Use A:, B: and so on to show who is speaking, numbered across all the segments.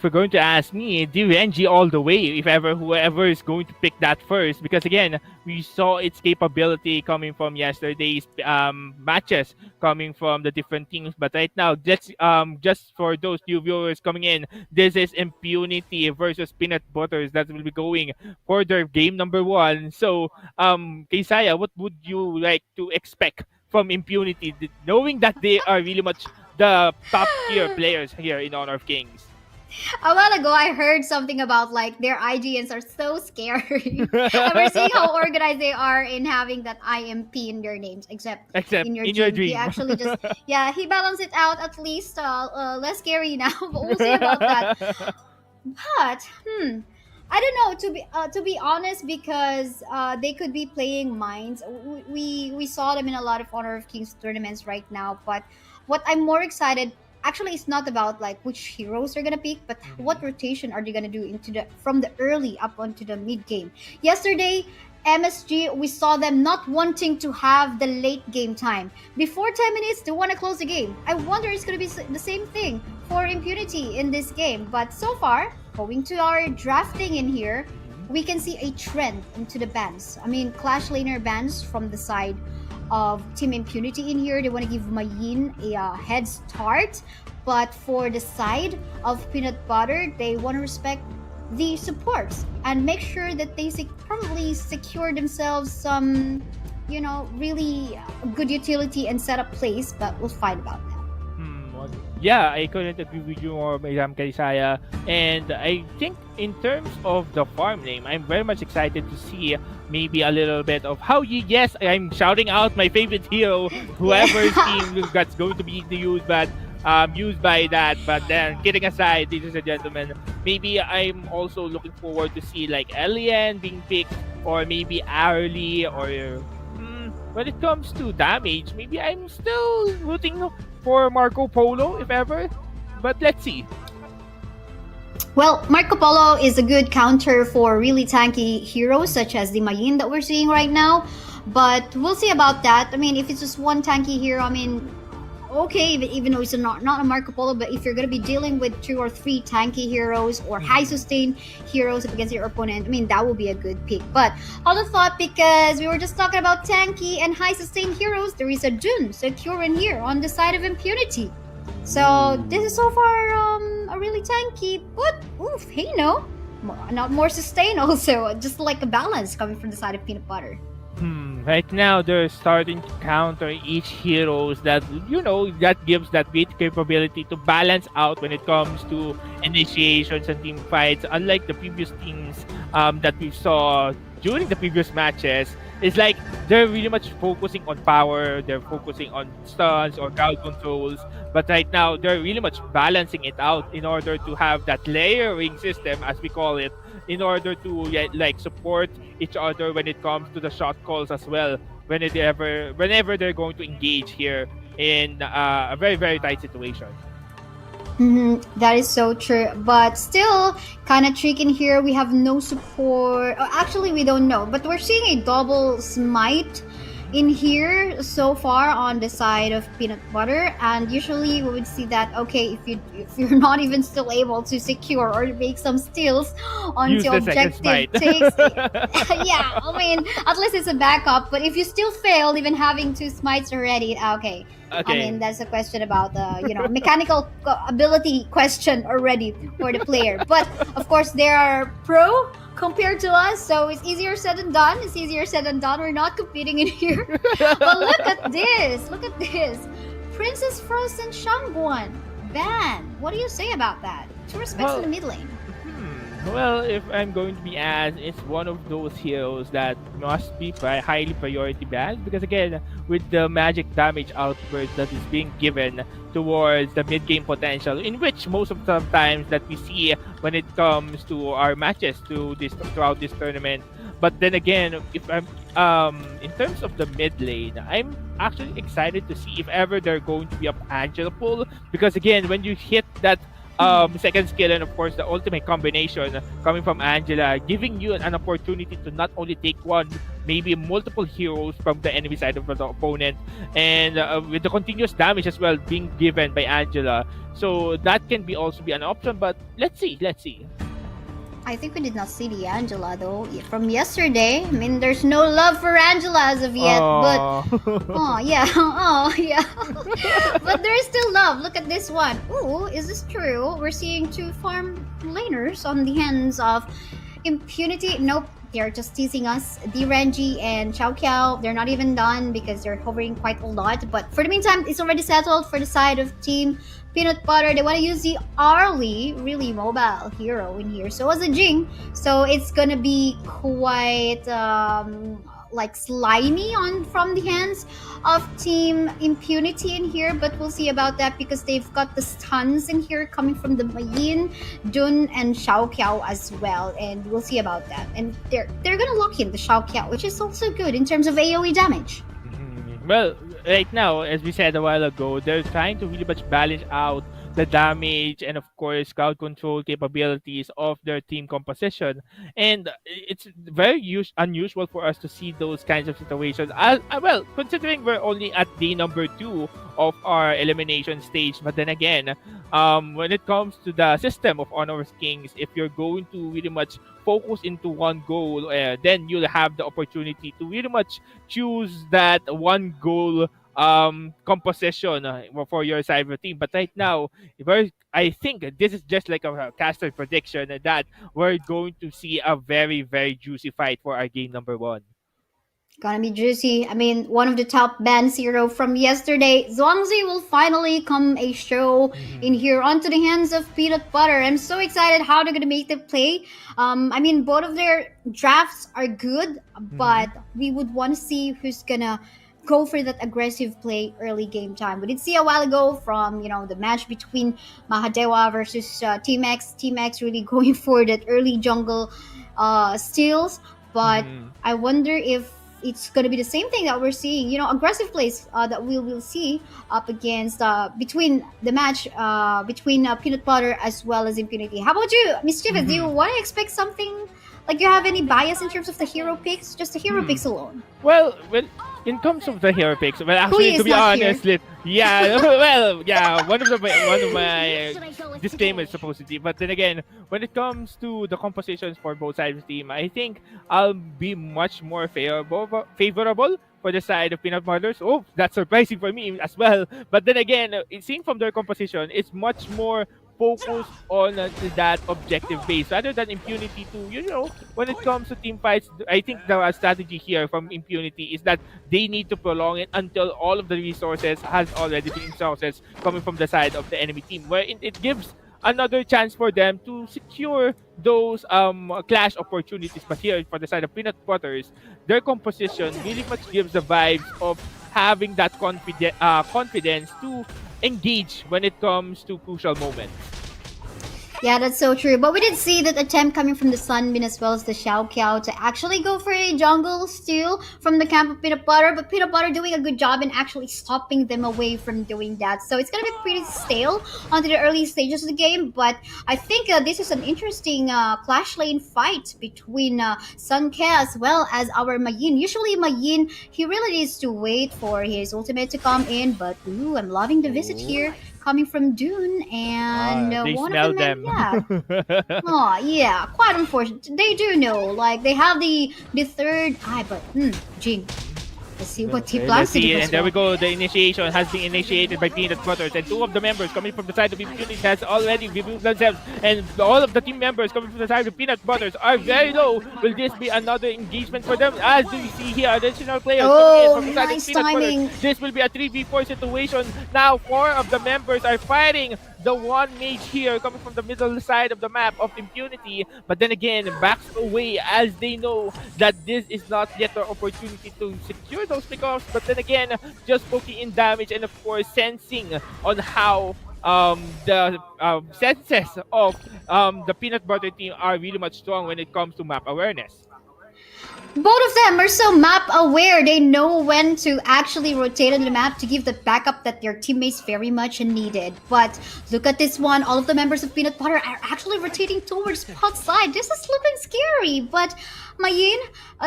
A: if you're going to ask me, DNG all the way, if ever whoever is going to pick that first. Because again, we saw its capability coming from yesterday's matches, coming from the different teams. But right now, just for those new viewers coming in, this is Impunity versus Peanut Butters that will be going for their game number one. So, Kaisaya, what would you like to expect from Impunity, knowing that they are really much the top tier players here in Honor of Kings?
B: A while ago, I heard something about like their IGNs are so scary. And we're seeing how organized they are in having that IMP in their names, except
A: Except
B: in your
A: in your
B: dream. He
A: dream.
B: actually just, yeah, he balanced it out at least less scary now, but we'll see about that. But, I don't know, to be honest, because they could be playing Minds. We saw them in a lot of Honor of Kings tournaments right now, but what I'm more excited, actually, it's not about like which heroes they're gonna pick, but what
A: Mhm.
B: rotation are they gonna do into the from the early up onto the mid game. Yesterday, MSG, we saw them not wanting to have the late game time. Before 10 minutes, they want to close the game. I wonder it's going to be the same thing for Impunity in this game. But so far, going to our drafting in here,
A: Mhm.
B: we can see a trend into the bans. I mean, Clash Laner bans from the side of Team Impunity in here. They want to give Mayin a head start. But for the side of Peanut Butter, they want to respect the supports and make sure that they probably secure themselves some, really good utility and setup plays. But we'll fight about that.
A: Yeah, I couldn't agree with you more, Madam Kaisaya. And I think in terms of the farm name, I'm very much excited to see maybe a little bit of how you. Yes, I'm shouting out my favorite hero, whoever's
B: Yeah.
A: team that's going to be used, but used by that. But then, kidding aside, ladies and gentlemen, maybe I'm also looking forward to see like Elian being picked, or maybe Arlie, or when it comes to damage, maybe I'm still rooting for Marco Polo, if ever. But let's see.
B: Well, Marco Polo is a good counter for really tanky heroes such as the Mayin that we're seeing right now. But we'll see about that. I mean, if it's just one tanky hero, I mean, okay, even though it's not a Marco Polo, but if you're going to be dealing with 2 or 3 tanky heroes or high
A: Mhm.
B: sustain heroes up against your opponent, I mean, that will be a good pick. But hold the thought, because we were just talking about tanky and high sustain heroes, there is a Jun secure in here on the side of Impunity. So this is so far a really tanky, but oof, hey no, not more sustain also, just like a balance coming from the side of Peanut Butter.
A: Right now, they're starting to counter each heroes that that gives that great capability to balance out when it comes to initiations and team fights. Unlike the previous teams that we saw during the previous matches, it's like they're really much focusing on power. They're focusing on stuns or crowd controls. But right now, they're really much balancing it out in order to have that layering system, as we call it, in order to like support each other when it comes to the shot calls as well. Whenever they're going to engage here in a very very tight situation.
B: That is so true. But still, kind of trick in here. We have no support. Actually, we don't know. But we're seeing a double smite
A: Mhm.
B: in here so far on the side of Peanut Butter. And usually we would see that, okay, if you're not even still able to secure or make some steals
A: Use
B: onto
A: the second
B: objective
A: smite.
B: takes, yeah, I mean, at least it's a backup. But if you still fail, even having 2 smites already, okay. I
A: Okay.
B: mean, that's a question about the mechanical ability question already for the player. But of course, they are pro compared to us, so it's easier said than done. It's easier said than done. We're not competing in here. But look at this! Look at this! Princess Frozen Shangguan ban. What do you say about that? Two respects in
A: Well,
B: the mid lane.
A: Well, if I'm going to be asked, it's one of those heroes that must be highly priority banned because again, with the magic damage outburst that is being given towards the mid game potential, in which most of the times that we see when it comes to our matches throughout this tournament. But then again, if I'm in terms of the mid lane, I'm actually excited to see if ever they're going to be up Angela pull because again, when you hit that second skill, and of course the ultimate combination coming from Angela, giving you an opportunity to not only take one, maybe multiple heroes from the enemy side of the opponent, and with the continuous damage as well being given by Angela. So that can be also be an option, but let's see.
B: I think we did not see the Angela though from yesterday. I mean, there's no love for Angela as of yet, but
A: Oh.
B: oh yeah, oh yeah. But there's still love. Look at this one. Ooh, is this true? We're seeing two farm laners on the hands of Impunity. Nope, they're just teasing us. Renji and Chao Kiao, they're not even done because they're hovering quite a lot. But for the meantime, it's already settled for the side of Team Peanut Butter. They want to use the Arlie, really mobile hero in here. So as a Jing, so it's gonna be quite like slimy on from the hands of Team Impunity in here, but we'll see about that because they've got the stuns in here coming from the Mayin, Dun, and Xiao Kiao as well, and we'll see about that. And they're gonna lock in the Xiao Kiao, which is also good in terms of AOE damage.
A: Well, right now, as we said a while ago, they're trying to really much balance out the damage and, of course, crowd control capabilities of their team composition. And it's very unusual for us to see those kinds of situations. Well, considering we're only at day number 2 of our elimination stage, but then again, when it comes to the system of Honor of Kings, if you're going to really much focus into one goal, then you'll have the opportunity to really much choose that one goal composition for your cyber team. But right now, I think this is just like a caster prediction that we're going to see a very, very juicy fight for our game number 1.
B: Gonna be juicy. I mean, one of the top bands hero from yesterday, Zhuangzi will finally come a show in
A: Hmm.
B: here onto the hands of Peanut Butter. I'm so excited how they're gonna make the play. I mean, both of their drafts are good,
A: Hmm.
B: but we would want to see who's gonna go for that aggressive play early game time. We did see a while ago from the match between Mahadewa versus Team X. Team X really going for that early jungle steals, but
A: Hmm.
B: I wonder if it's going to be the same thing that we're seeing. Aggressive plays that we will see up against between the match between Peanut Butter as well as Impunity. How about you, Mischievous? Do you
A: Hmm.
B: want to expect something? Like, you have any bias in terms of the hero picks? Just the hero
A: Hmm.
B: picks alone.
A: Well, in terms of the hero picks, well, actually,
B: Hui
A: to
B: is
A: be
B: not here.
A: honest, yeah, well, yeah, one of my disclaimers supposedly. But then again, when it comes to the compositions for both sides of the team, I think I'll be much more favorable for the side of Peanut Butters. Oh, that's surprising for me as well. But then again, seeing from their composition, it's much more focused on that objective base rather than Impunity to when it comes to team fights. I think the strategy here from Impunity is that they need to prolong it until all of the resources has already been resources coming from the side of the enemy team, where it gives another chance for them to secure those clash opportunities. But here for the side of Peanut Butters, their composition really much gives the vibes of having that confidence to engage when it comes to crucial moments.
B: Yeah, that's so true. But we did see that attempt coming from the Sunbeam as well as the Xiao Kiao to actually go for a jungle steal from the camp of Peanut Butter. But Peanut Butter doing a good job in actually stopping them away from doing that. So it's going to be pretty stale onto the early stages of the game. But I think this is an interesting clash lane fight between Sun Ke as well as our Mayin. Usually Mayin, he really needs to wait for his ultimate to come in. But ooh, I'm loving the visit
A: Oh.
B: here coming from Dune, and
A: They
B: one of the
A: smell
B: men,
A: them.
B: yeah. Oh, yeah, quite unfortunate. They do know, like they have the third eye, but Jing. Let's see what he
A: Okay,
B: plans
A: let's
B: to do
A: see. And
B: as
A: there we
B: well.
A: go. The initiation has been initiated by Peanut Butters, and two of the members coming from the side of Impunity has already removed themselves, and all of the team members coming from the side of Peanut Butters are very low. Will this be another engagement for them? As do we see here, additional players coming in
B: Oh,
A: from the side of
B: nice
A: Peanut Butters.
B: timing.
A: This will be a 3v4 situation. Now, four of the members are fighting the one mage here coming from the middle side of the map of Impunity, but then again, backs away as they know that this is not yet their opportunity to secure those pickoffs. But then again, just poking in damage and of course sensing on how the senses of the Peanut Butter team are really much strong when it comes to map awareness.
B: Both of them are so map aware. They know when to actually rotate on the map to give the backup that their teammates very much needed. But look at this one. All of the members of Peanut Butter are actually rotating towards pot side. This is looking scary. But Mayin,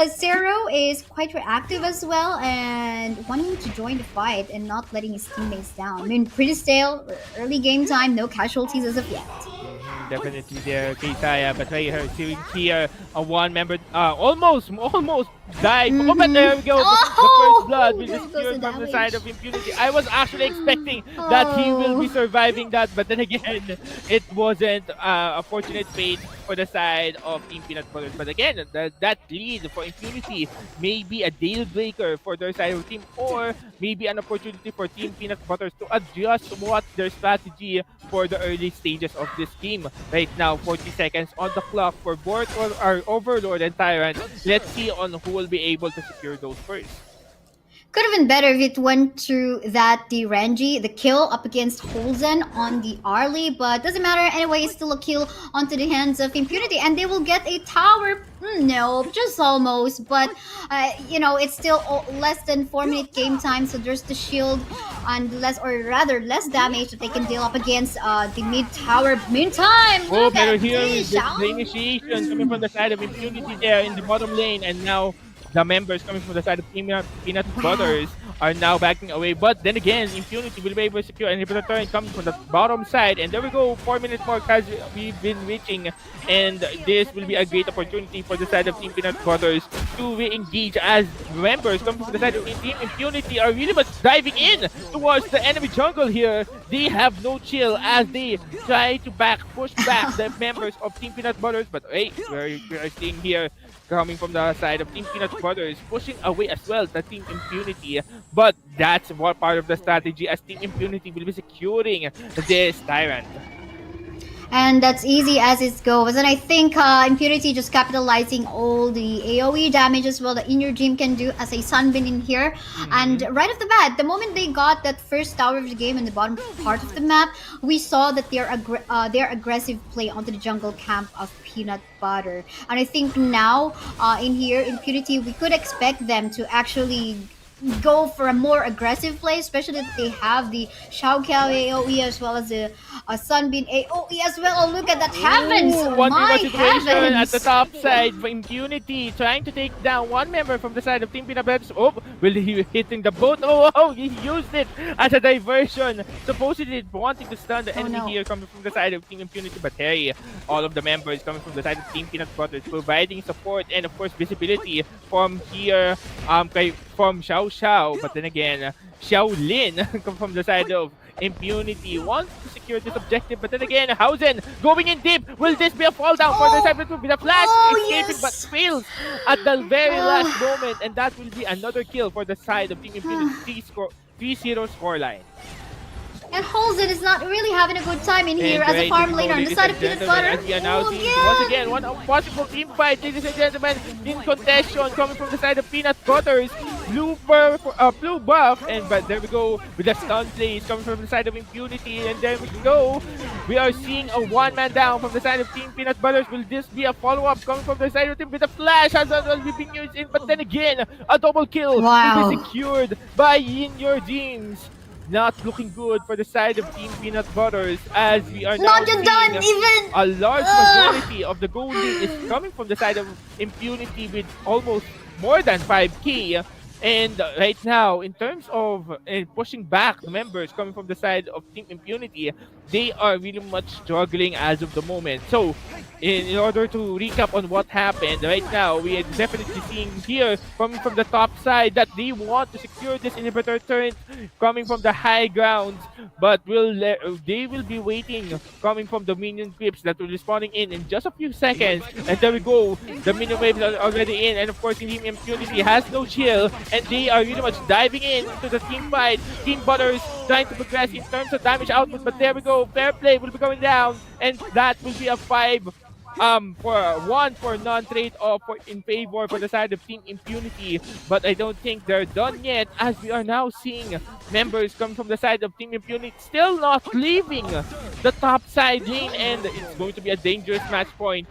B: Zero is quite reactive as well and wanting to join the fight and not letting his teammates down. I mean, pretty stale, early game time, no casualties as of yet.
A: Definitely there, Kaisaya, but right here, seeing here, a one member, almost died. Oh, but there we go. The first blood will be
B: There goes
A: secured
B: the
A: from the side
B: damage.
A: of Impunity. I was actually expecting that he will be surviving that, but then again, it wasn't a fortunate fate for the side of Team Peanut Butter. But again, that lead for Impunity may be a deal breaker for their side of the team, or maybe an opportunity for Team Peanut Butter to adjust what their strategy for the early stages of this game. Right now, 40 seconds on the clock for both our Overlord and Tyrant. Let's see on who will be able to secure those first.
B: Could have been better if it went to that the Renji, the kill up against Holzen on the Arlie, but doesn't matter anyway. It's still a kill onto the hands of Impunity, and they will get a tower. No, just almost, but it's still less than 4 minute game time, so there's the shield and less, or rather less damage that they can deal up against the mid tower. Meantime,
A: Oh,
B: look
A: pero
B: at
A: here
B: this,
A: the initiation coming from the side of Impunity there in the bottom lane, and now the members coming from the side of Peanut Butters are now backing away. But then again, Impunity will be able to secure an inhibitor turret coming from the bottom side. And there we go, 4 minutes more as we've been reaching. And this will be a great opportunity for the side of Team Peanut Butters to re-engage, as members coming from the side of Team Impunity are really much diving in towards the enemy jungle here. They have no chill as they try to push back the members of Team Peanut Butters. But hey, we're seeing here coming from the side of Team Peanut Butter is pushing away as well the Team Impunity. But that's what part of the strategy, as Team Impunity will be securing this Tyrant.
B: And that's easy as it goes. And I think Impunity just capitalizing all the AoE damage as well that In Your Dream can do as a Sunbeam in here. And right off the bat, the moment they got that first tower of the game in the bottom part of the map, we saw that their aggressive play onto the jungle camp of Peanut Butter. And I think now in here, Impunity, we could expect them to actually go for a more aggressive play, especially if they have the Shao Kao AoE as well as the Sunbeam AoE as well. Oh, look at that heavens!
A: Ooh, 1v1
B: My
A: situation at the
B: heavens!
A: top side for Impunity, trying to take down one member from the side of Team Peanut Butter. Oh, will he hitting the boat? Oh, he used it as a diversion. Supposedly wanting to stun the enemy
B: no.
A: here coming from the side of Team Impunity. But hey, all of the members coming from the side of Team Peanut Butter providing support and of course visibility from here, from Xiao Xiao. But then again, Xiao Lin come from the side of Impunity wants to secure this objective, but then again, Hausen going in deep. Will this be a fall down for the Cyber 2 with a flash escaping, but fails at the very last moment, and that will be another kill for the side of Team Impunity. 3-0 scoreline.
B: And Holzen is not really having a good time in here
A: And
B: as a
A: right,
B: farm
A: here we go,
B: laner on the
A: ladies
B: side
A: and
B: of Peanut
A: gentlemen,
B: Butter.
A: as we are now
B: Oh,
A: seeing
B: yeah.
A: once again one possible team fight, ladies and gentlemen, in contention coming from the side of Peanut Butters, blue buff, and but there we go with the stun plays coming from the side of Impunity, and there we go. We are seeing a one-man down from the side of Team Peanut Butters. Will this be a follow-up coming from the side of Team with a flash as well will be used in, but then again, a double kill
B: Wow.
A: will be secured by In Your Dreams. Not looking good for the side of Team Peanut Butters, as we are now
B: Not just done,
A: seeing
B: even.
A: a large majority of the goal lead is coming from the side of Impunity with almost more than 5k. And right now, in terms of pushing back the members coming from the side of Team Impunity, they are really much struggling as of the moment. So, in order to recap on what happened, right now, we are definitely seeing here, coming from the top side, that they want to secure this inhibitor turret coming from the high grounds, but they will be waiting coming from the minion creeps that will be spawning in just a few seconds. And there we go, the minion waves are already in, and of course, Team Impunity has no chill, and they are really much diving in into the team fight. Team Butters trying to progress in terms of damage output, but there we go, fair play will be going down, and that will be a 5 for one for non-trade or for in favor for the side of Team Impunity. But I don't think they're done yet, as we are now seeing members come from the side of Team Impunity still not leaving the top side lane, and it's going to be a dangerous match point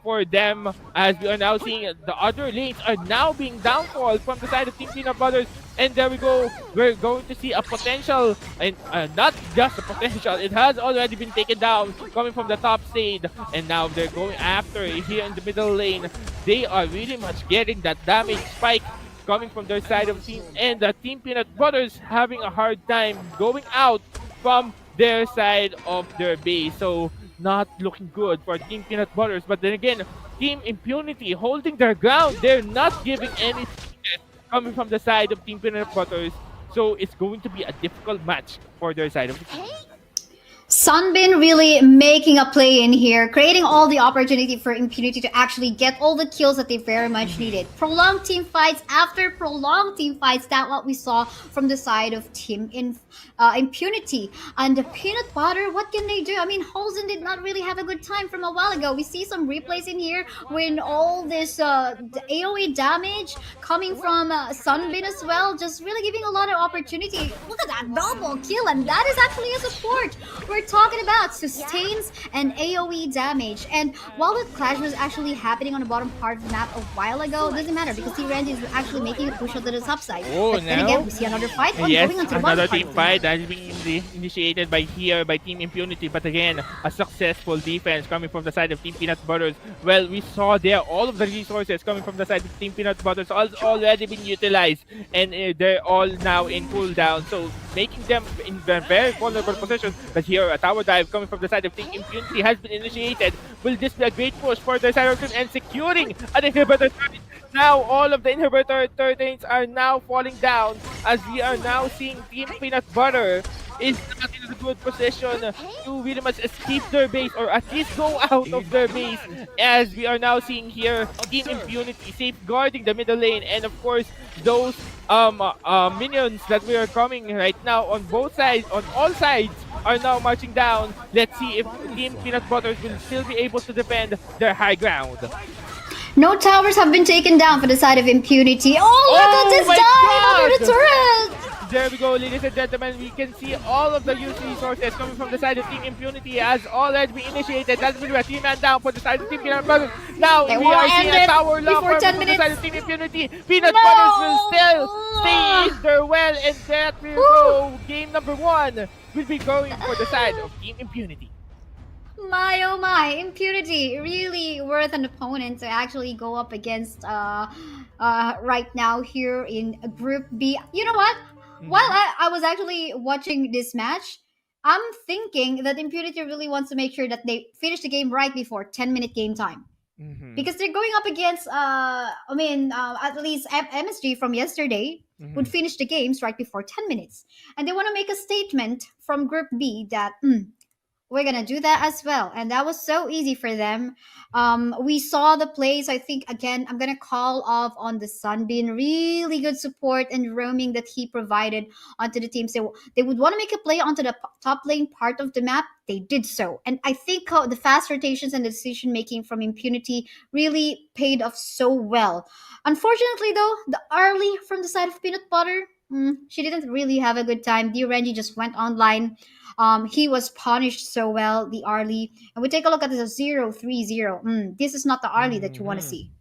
A: for them, as we are now seeing the other lanes are now being downfall from the side of Team Peanut Butters. And there we go. We're going to see a potential, and not just a potential, it has already been taken down coming from the top stage. And now they're going after here in the middle lane. They are really much getting that damage spike coming from their side of team, and the Team Peanut Butters having a hard time going out from their side of their base. So not looking good for Team Peanut Butters. But then again, Team Impunity holding their ground. They're not giving any coming from the side of Team Peanut Butters. So it's going to be a difficult match for their side of the team.
B: Sunbin really making a play in here, creating all the opportunity for Impunity to actually get all the kills that they very much needed. Prolonged team fights after prolonged team fights. That's what we saw from the side of Impunity. And the Peanut Butter, what can they do? I mean, Holzen did not really have a good time from a while ago. We see some replays in here when all this the AoE damage coming from Sunbin as well, just really giving a lot of opportunity. Look at that double kill, and that is actually a support. We're talking about sustains and AoE damage. And while the clash was actually happening on the bottom part of the map a while ago, it doesn't matter because T-Range is actually making a push onto the top side.
A: Oh,
B: But then
A: now
B: again, we see another fight
A: yes,
B: going onto the
A: another
B: bottom part
A: team
B: of the
A: fight
B: map.
A: that is being initiated by here by Team Impunity. But again, a successful defense coming from the side of Team Peanut Butters. Well, we saw there all of the resources coming from the side of Team Peanut Butters all already been utilized, and they're all now in cooldown. So making them in a very vulnerable position. But here, a tower dive coming from the side of Team Impunity has been initiated. Will this be a great push for the side of team and securing an inhibitor? Now all of the inhibitor turrets are now falling down, as we are now seeing Team Peanut Butter is not in a good position to really much escape their base, or at least go out of their base, as we are now seeing here Team Impunity safeguarding the middle lane. And of course those minions that we are coming right now on both sides, on all sides, are now marching down. Let's see if Team Peanut Butter will still be able to defend their high ground.
B: No towers have been taken down for the side of Impunity. Oh, look at
A: Oh
B: this
A: my
B: dive under the
A: god!
B: turret!
A: There we go, ladies and gentlemen. We can see all of the used resources coming from the side of Team Impunity as already been initiated. That's been a team man down for the side of Team Peanut Butters. Now
B: They
A: we
B: will
A: are
B: end
A: seeing a
B: it
A: tower lock
B: before 10
A: from the
B: minutes.
A: side of Team Impunity. Peanut Butters will still stay in their well, and that will go. Game number one will be going for the side of Team Impunity.
B: My oh my, Impunity really worth an opponent to actually go up against right now here in Group B. You know what? While I was actually watching this match, I'm thinking that Impunity really wants to make sure that they finish the game right before 10-minute game time.
A: Mm-hmm.
B: Because they're going up against at least MSG from yesterday would finish the games right before 10 minutes. And they want to make a statement from Group B that we're gonna do that as well, and that was so easy for them. We saw the plays. I think again I'm gonna call off on the Sunbeam, really good support and roaming that he provided onto the team. So they would want to make a play onto the top lane part of the map. They did so, and I think the fast rotations and the decision making from Impunity really paid off so well. Unfortunately though, the early from the side of Peanut Butter, she didn't really have a good time. The Renji just went online. He was punished so well, the Arlie. And we take a look at the 0-3-0. This is not the Arlie that you want to
A: Mm-hmm.
B: see.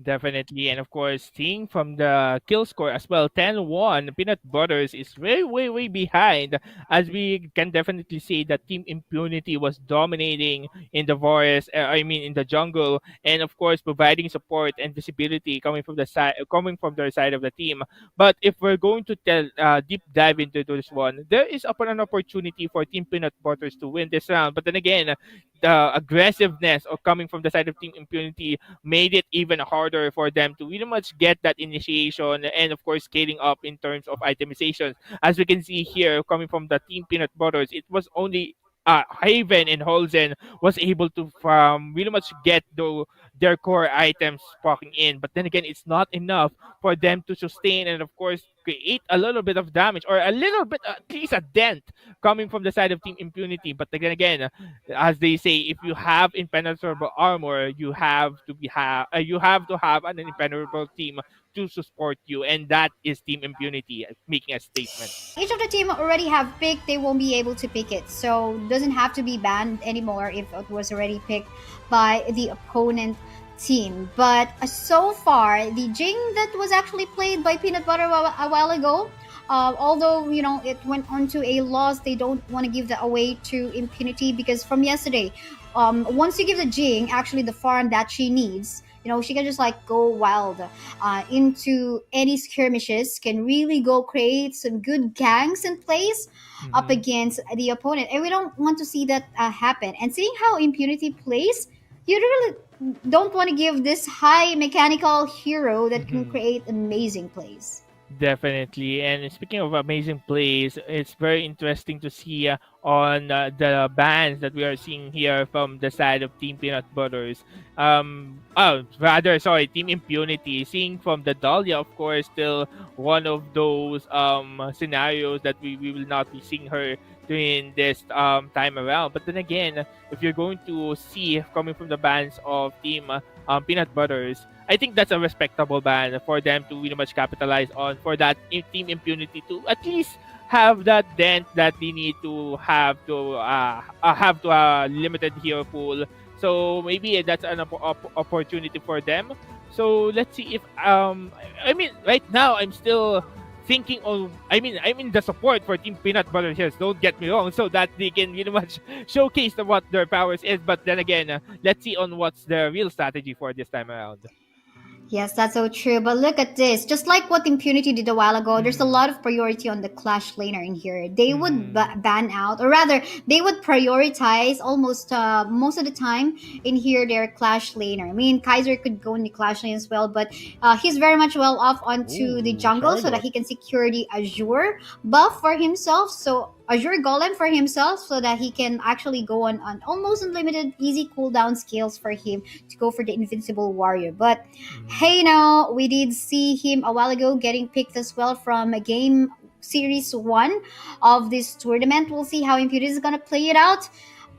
A: Definitely. And of course, seeing from the kill score as well, 10-1, Peanut Butters is way, way, way behind. As we can definitely say that Team Impunity was dominating in the forest, in the jungle, and of course, providing support and visibility coming from the side, coming from their side of the team. But if we're going to tell deep dive into this one, there is upon an opportunity for Team Peanut Butters to win this round. But then again, the aggressiveness of coming from the side of Team Impunity made it even harder for them to really much get that initiation, and of course scaling up in terms of itemization. As we can see here, coming from the Team Peanut Butters, it was only Haven and Holzen was able to really much get their core items packing in. But then again, it's not enough for them to sustain, and of course create a little bit of damage or a little bit, at least a dent coming from the side of Team Impunity. But then again, as they say, if you have impenetrable armor, you have to have an impenetrable team to support you, and that is Team Impunity making a statement.
B: Each of the team already have picked, they won't be able to pick it. So doesn't have to be banned anymore if it was already picked by the opponent team. But so far, the Jing that was actually played by Peanut Butter a while ago, although it went on to a loss, they don't want to give that away to Impunity because from yesterday, once you give the Jing actually the farm that she needs, she can just like go wild into any skirmishes, can really go create some good gangs in place up
A: Hmm.
B: against the opponent. And we don't want to see that happen. And seeing how Impunity plays, you really don't want to give this high mechanical hero that can
A: Hmm.
B: create amazing plays.
A: Definitely. And speaking of amazing plays, it's very interesting to see on the bands that we are seeing here from the side of Team Peanut Butters. Rather, sorry, Team Impunity. Seeing from the Dahlia, of course, still one of those scenarios that we will not be seeing her during this time around. But then again, if you're going to see coming from the bands of Team Peanut Butters, I think that's a respectable ban for them to really much capitalize on for that Team Impunity to at least have that dent that they need to have to a limited hero pool. So maybe that's an opportunity for them. So let's see if I mean right now I'm still thinking of I mean the support for Team Peanut Butter here. Don't get me wrong, so that they can really much showcase what their powers is. But then again, let's see on what's the real strategy for this time around.
B: Yes, that's so true. But look at this. Just like what Impunity did a while ago, there's a
A: Mhm.
B: lot of priority on the Clash laner in here. They would
A: Mhm.
B: ban out, or rather, they would prioritize almost most of the time in here their Clash laner. I mean, Kaiser could go in the Clash lane as well, but he's very much well off onto the
A: Ooh,
B: jungle so that
A: Charlotte.
B: he can secure the Azure buff for himself. So Azure Golem for himself so that he can actually go on almost unlimited easy cooldown skills for him to go for the Invincible Warrior. But
A: Mhm.
B: hey, now we did see him a while ago getting picked as well from a game series one of this tournament. We'll see how Impunity is gonna play it out.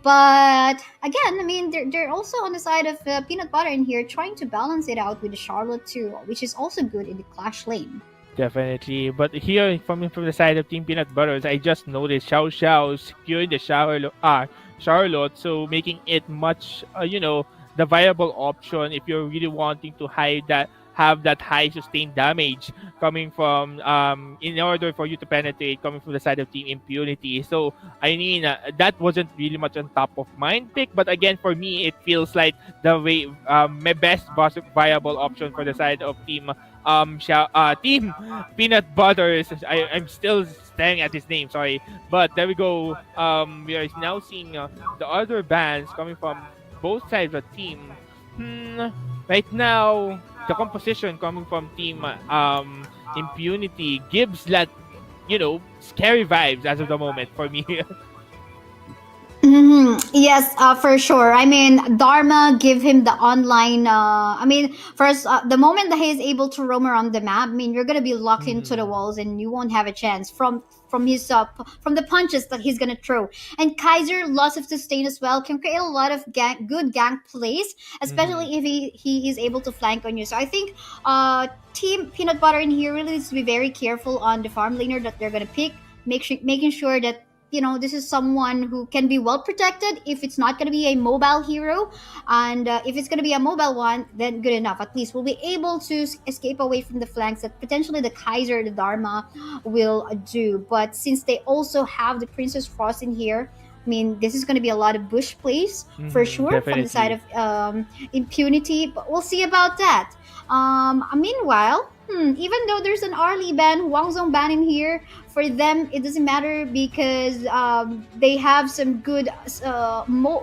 B: But again, I mean, they're also on the side of Peanut Butter in here, trying to balance it out with the Charlotte too, which is also good in the Clash lane.
A: Definitely. But here, from the side of Team Peanut Butters, I just noticed Xiao Xiao securing the Charlotte, so making it much, the viable option if you're really wanting to have that high sustained damage coming from in order for you to penetrate coming from the side of Team Impunity. So I mean that wasn't really much on top of mind pick, but again for me it feels like the way my best viable option for the side of Team Peanut Butters. I'm still staring at his name, sorry. But there we go. We are now seeing the other bands coming from both sides of the team. Hmm, right now, the composition coming from Team Impunity gives that, scary vibes as of the moment for me.
B: Yes, for sure. I mean, Dharma give him the online. I mean, first, the moment that he is able to roam around the map, I mean, you're gonna be locked into the
A: Mhm.
B: walls, and you won't have a chance from his from the punches that he's gonna throw. And Kaiser, lots of sustain as well, can create a lot of good gank plays,
A: Mhm.
B: especially if he is able to flank on you. So I think, Team Peanut Butter in here really needs to be very careful on the farm laner that they're gonna pick, making sure that this is someone who can be well protected if it's not going to be a mobile hero, and if it's going to be a mobile one, then good enough. At least we'll be able to escape away from the flanks that potentially the Kaiser, the Dharma will do. But since they also have the Princess Frost in here, I mean, this is going to be a lot of bush plays for
A: Mhm.
B: sure from the side
A: Definitely.
B: of Impunity, but we'll see about that. Meanwhile, even though there's an Arlie ban, Wang Zong ban in here, for them it doesn't matter because they have some good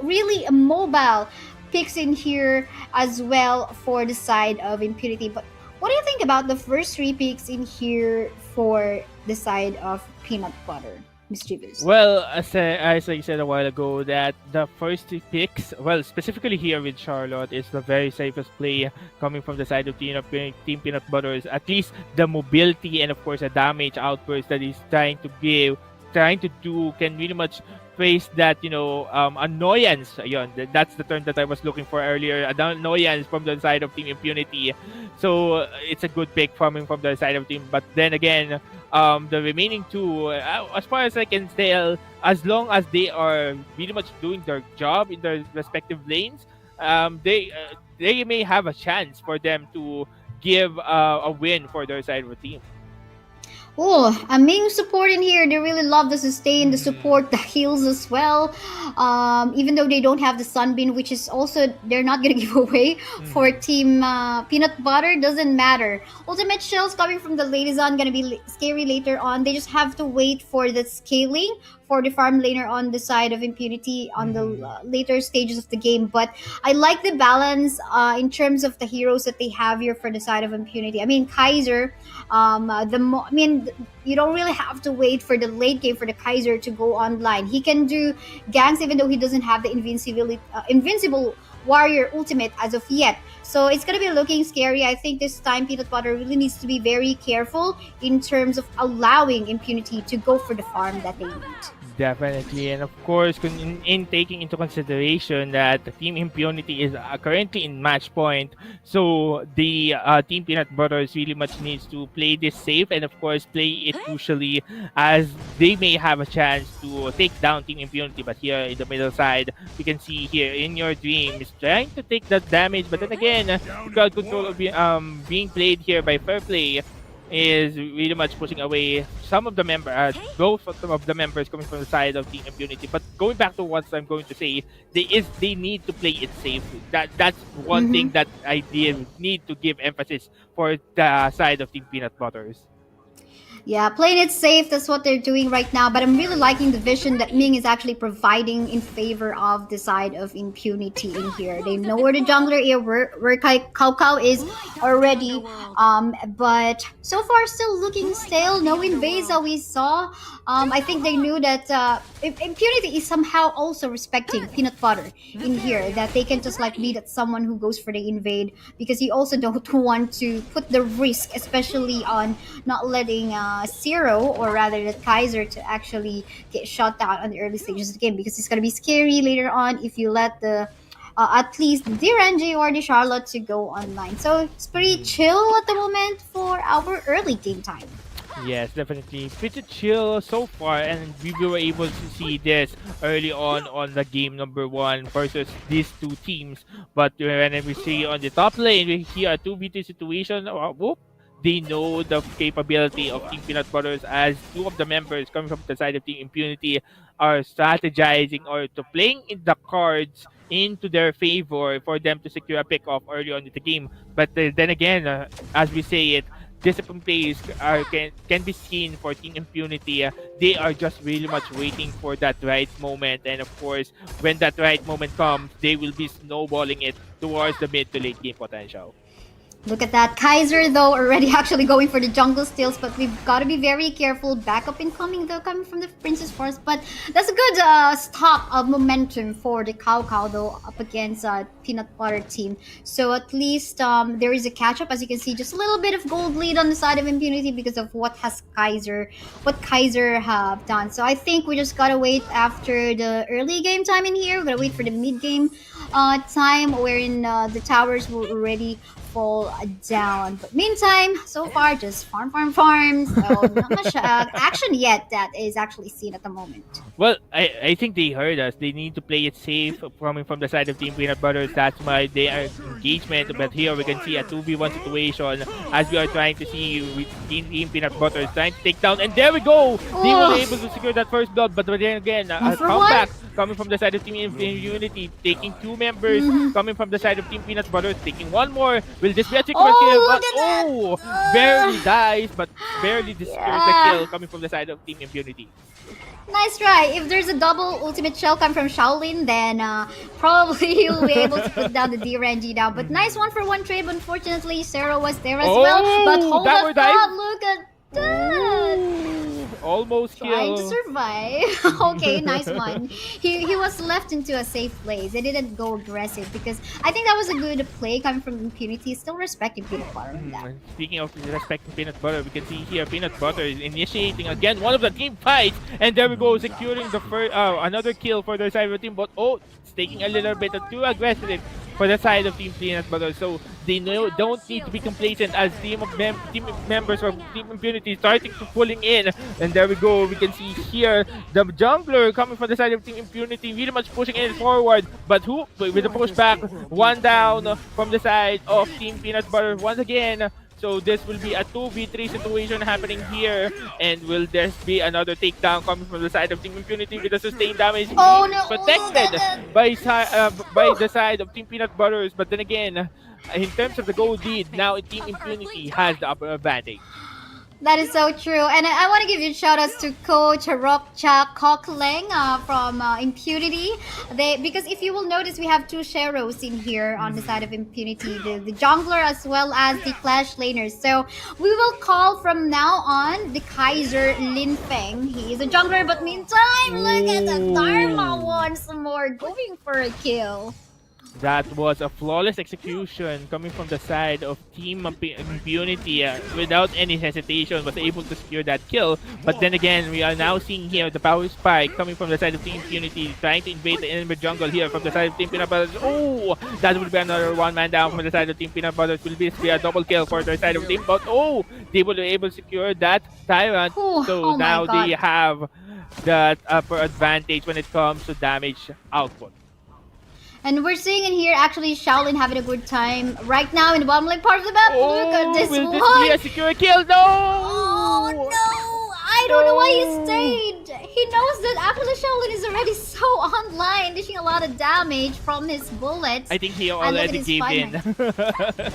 B: really mobile picks in here as well for the side of Impunity. But what do you think about the first three picks in here for the side of Peanut Butter? Mischievous.
A: Well, as I said a while ago, that the first two picks, well, specifically here with Charlotte, is the very safest play coming from the side of Team Peanut Butters. At least the mobility and, of course, the damage outburst that he's trying to do, can really much face that, annoyance. Ayun, that's the term that I was looking for earlier. An annoyance from the side of Team Impunity. So it's a good pick coming from the side of team. But then again, the remaining two, as far as I can tell, as long as they are really much doing their job in their respective lanes, they may have a chance for them to give a win for their side of the team.
B: Oh, a main support in here. They really love the sustain, the
A: Mm,
B: support, the heals as well. Even though they don't have the sunbeam, which is also they're not gonna give away for
A: mhm.
B: Team Peanut Butter. Doesn't matter. Ultimate shells coming from the ladies on gonna be scary later on. They just have to wait for the scaling for the farm laner on the side of Impunity on the
A: Mhm.
B: later stages of the game. But I like the balance in terms of the heroes that they have here for the side of Impunity. I mean, Kaiser. I mean, you don't really have to wait for the late game for the Kaiser to go online. He can do ganks even though he doesn't have the invincible warrior ultimate as of yet. So it's gonna be looking scary. I think this time Peanut Butter really needs to be very careful in terms of allowing Impunity to go for the farm that they need.
A: Definitely, and of course, in taking into consideration that the Team Impunity is currently in match point, so the Team Peanut Butters really much needs to play this safe and, of course, play it crucially, as they may have a chance to take down Team Impunity. But here in the middle side, you can see here in your dream is trying to take that damage, but then again, the crowd control being played here by Fair Play is really much pushing away some of the both of the members coming from the side of Team Impunity. But going back to what I'm going to say, they need to play it safe. That's one thing
B: Mm-hmm.
A: that I did need to give emphasis for the side of Team Peanut Butters.
B: Yeah, playing it safe, that's what they're doing right now. But I'm really liking the vision that Ming is actually providing in favor of the side of Impunity in here. They know where the jungler is, where Kao Kao is already. But so far, still looking stale. No Invasa we saw. I think they knew that Impunity is somehow also respecting Peanut Butter in here. That they can just like be that someone who goes for the invade because you also don't want to put the risk, especially on not letting Zero, or rather the Kaiser, to actually get shot down on the early stages of the game because it's going to be scary later on if you let the at least the Renji or the Charlotte to go online. So it's pretty
A: Mhm.
B: chill at the moment for our early game time.
A: Yes, definitely. Pretty chill so far, and we were able to see this early on the game number one versus these two teams. But when we see on the top lane, we hear a 2v2 situation. Whoop, they know the capability of Team Peanut Butters, as two of the members coming from the side of Team Impunity are strategizing or to playing in the cards into their favor for them to secure a pick off early on in the game. But then again, as we say it, discipline plays can be seen for Team Impunity. They are just really much waiting for that right moment, and of course, when that right moment comes, they will be snowballing it towards the mid to late game potential.
B: Look at that. Kaiser, though, already actually going for the jungle steals, but we've got to be very careful. Backup incoming, though, coming from the Princess Forest. But that's a good stop of momentum for the Cow Cow, though, up against Peanut Butter team. So at least there is a catch up. As you can see, just a little bit of gold lead on the side of Impunity because of what Kaiser have done. So I think we just got to wait after the early game time in here. We're going to wait for the mid game time wherein the towers will already fall down. But meantime, so far, just farm. So not much action yet that is actually seen at the moment.
A: Well, I think they heard us. They need to play it safe coming from the side of Team Peanut Butters. That's why they are engagement. But here we can see a 2v1 situation as we are trying to see with Team Peanut Butters trying to take down. And there we go! They were
B: Oh,
A: able to secure that first blood. But then again,
B: one
A: a
B: for one.
A: comeback coming from the side of Team Unity, taking two members
B: Mhm.
A: coming from the side of Team Peanut Butters, taking one more. Will this be a secure kill?
B: Oh,
A: But
B: look at that!
A: oh, barely dies, but barely secures the
B: Yeah.
A: kill coming from the side of Team Impunity.
B: Nice try. If there's a double ultimate shell come from Shaolin, then probably you'll be able to put down the DRNG now. But nice one for one trade. Unfortunately, Sarah was there as well. But
A: Oh,
B: hold
A: that
B: the
A: were dive.
B: thought. Look at that.
A: Oh, Almost
B: Trying to
A: kill.
B: survive. Okay, nice one. He was left into a safe place. He didn't go aggressive because I think that was a good play coming from Impunity. Still respecting Peanut Butter on that.
A: Speaking of respecting Peanut Butter, we can see here Peanut Butter is initiating again one of the team fights, and there we go, securing the first another kill for the side of the team. But oh, it's taking a little bit too aggressive for the side of Team Peanut Butter. So they don't need to be complacent as team members from Team Impunity starting to pulling in. And there we go, we can see here the jungler coming from the side of Team Impunity, really much pushing it forward. But who with the pushback, one down from the side of Team Peanut Butter once again. So this will be a 2v3 situation happening here, and will there be another takedown coming from the side of Team Impunity with a sustained damage
B: Oh
A: being
B: no!
A: protected by the side of Team Peanut Butters. But then again, in terms of the goal lead, now Team Impunity has the upper advantage.
B: That is so true. And I want to give you shout outs to Coach Rokcha Kokleng from Impunity. Because if you will notice, we have two Sheros in here on the side of Impunity, the jungler as well as the Clash laners. So we will call from now on the Kaiser Lin Feng. He is a jungler, but meantime, look at the Dharma once more going for a kill.
A: That was a flawless execution coming from the side of Team Impunity, without any hesitation was able to secure that kill. But then again, we are now seeing here the power spike coming from the side of Team Impunity, trying to invade the enemy jungle here from the side of Team Peanut Butter. Oh, that will be another one man down from the side of Team Peanut Butter. It will be a double kill for the side of Team, but oh, they will be able to secure that Tyrant.
B: Ooh,
A: So
B: oh my
A: now
B: God.
A: they have that upper advantage when it comes to damage output.
B: And we're seeing in here actually Shaolin having a good time right now in the bottom left part of the map. Look at this
A: will
B: one.
A: this be a secure kill? No!
B: Oh no! I don't know why he stayed. He knows that actually Shaolin is already so online, dishing a lot of damage from his bullets.
A: I think he
B: And look at
A: already
B: his
A: gave in.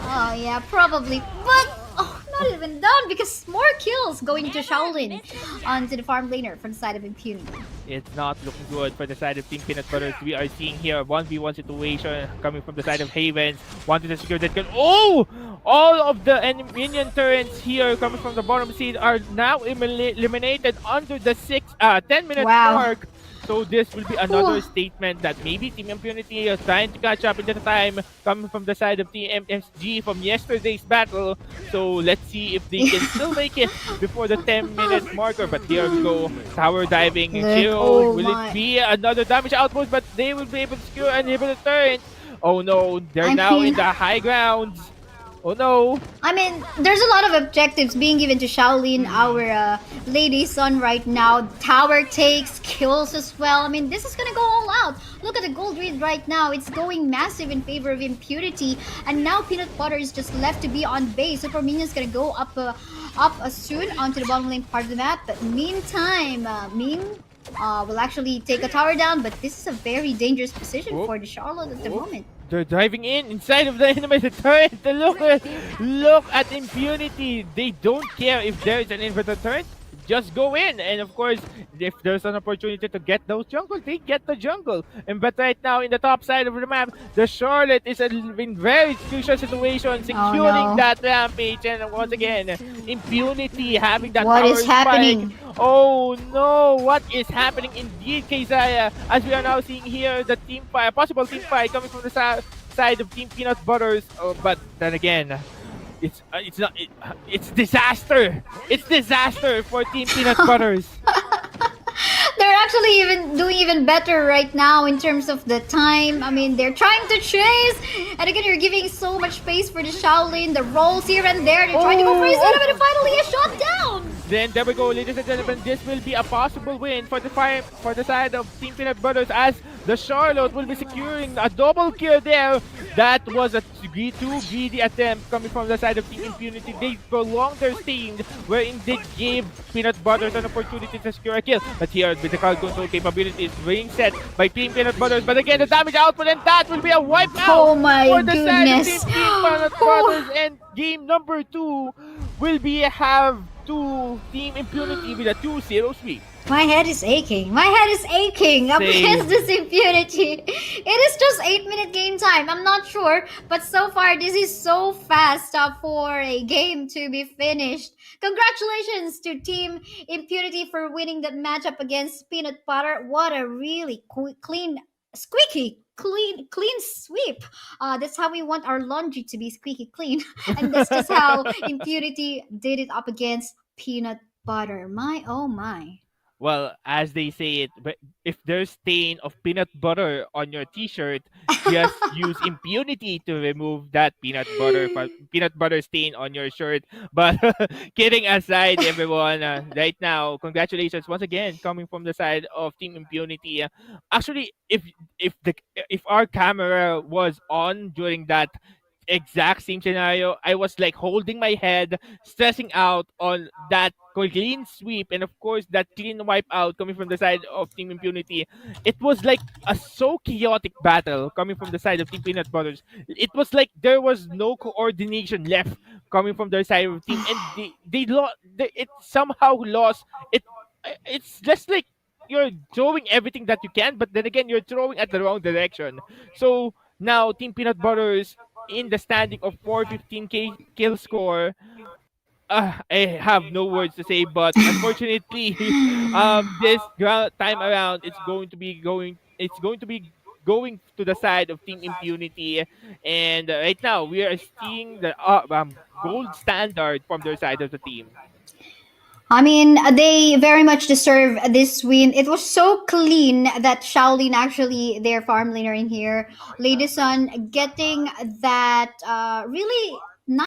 B: Oh yeah, probably. But oh, not even done because more kills going to Shaolin onto the farm laner from the side of Impunity.
A: It's not looking good for the side of Team Peanut Butter. We are seeing here a 1v1 situation coming from the side of Havens. Wanted to secure that kill. Oh! All of the minion turrets here coming from the bottom seed are now eliminated under the 10-minute
B: Wow.
A: mark. So this will be another statement that maybe Team Impunity is trying to catch up in the time coming from the side of Team MSG from yesterday's battle. So let's see if they can still make it before the 10-minute marker. But here we go, tower diving, kill.
B: Oh
A: Will
B: my.
A: it be another damage output? But they will be able to secure and inhibit the turret. Oh no, they're
B: I
A: now
B: mean-
A: in the high grounds. Oh no.
B: I mean, there's a lot of objectives being given to Shaolin, our lady son right now. Tower takes, kills as well. I mean, this is gonna go all out. Look at the gold read right now. It's going massive in favor of Impunity. And now Peanut Butter is just left to be on base. Super Minion's gonna go up soon onto the bottom lane part of the map. But meantime, Ming will actually take a tower down. But this is a very dangerous position
A: Oh.
B: for the Charlotte at the
A: Oh.
B: moment.
A: They're driving inside of the enemy turret. Look at Impunity. They don't care if there is an inverted turret. Just go in, and of course, if there's an opportunity to get those jungle, they get the jungle. And but right now, in the top side of the map, the Charlotte is in very crucial situation, securing
B: no.
A: that rampage. And once again, Impunity having that
B: What
A: tower
B: is
A: spike.
B: happening?
A: Oh no, what is happening indeed, Kaisaya? As we are now seeing here, the team fight, possible team fight coming from the side of Team Peanut Butters. Oh, but then again, it's disaster. It's disaster for Team Peanut Butters.
B: They're actually doing better right now in terms of the time. I mean, they're trying to chase, and again, you're giving so much space for the Shaolin, the rolls here and there. They're trying to go for his enemy, and finally a shot down.
A: Then there we go, ladies and gentlemen. This will be a possible win for the side of Team Peanut Butters, as the Charlotte will be securing a double kill there. That was a too greedy attempt coming from the side of Team Impunity. They prolonged their stint, wherein they gave Peanut Butters an opportunity to secure a kill. But here, with the crowd control capability is being set by Team Peanut Butters. But again, the damage output, and that will be a wipe out
B: Oh my
A: for the side of
B: goodness.
A: Team Peanut Butters. And game number 2 will be have to Team Impunity with a 2-0 sweep.
B: My head is aching. My head is aching up against
A: Same.
B: this impunity. It is just 8 minute game time. I'm not sure, but so far this is so fast for a game to be finished. Congratulations to Team Impunity for winning that matchup against Peanut Butter. What a really clean, squeaky. Clean sweep. That's how we want our laundry to be squeaky clean, and that's just how Impunity did it up against Peanut Butter. My oh my.
A: Well, as they say it, if there's stain of peanut butter on your t-shirt, just use impunity to remove that peanut butter stain on your shirt. But kidding aside, everyone, right now, congratulations once again coming from the side of Team Impunity. Actually, if our camera was on during that exact same scenario, I was like holding my head, stressing out on that clean sweep, and of course that clean wipe out coming from the side of Team Impunity. It was like a so chaotic battle coming from the side of Team Peanut Butters. It was like there was no coordination left coming from their side of the team, and they lost. It somehow lost. It's just like you're throwing everything that you can, but then again you're throwing at the wrong direction. So now Team Peanut Butters in the standing of 415k kill score. I have no words to say, but unfortunately, this time around, It's going to be going to the side of Team Impunity, and right now we are seeing the gold standard from their side of the team.
B: I mean, they very much deserve this win. It was so clean that Shaolin, actually, their farm laner in here, Lady Sun, getting that really.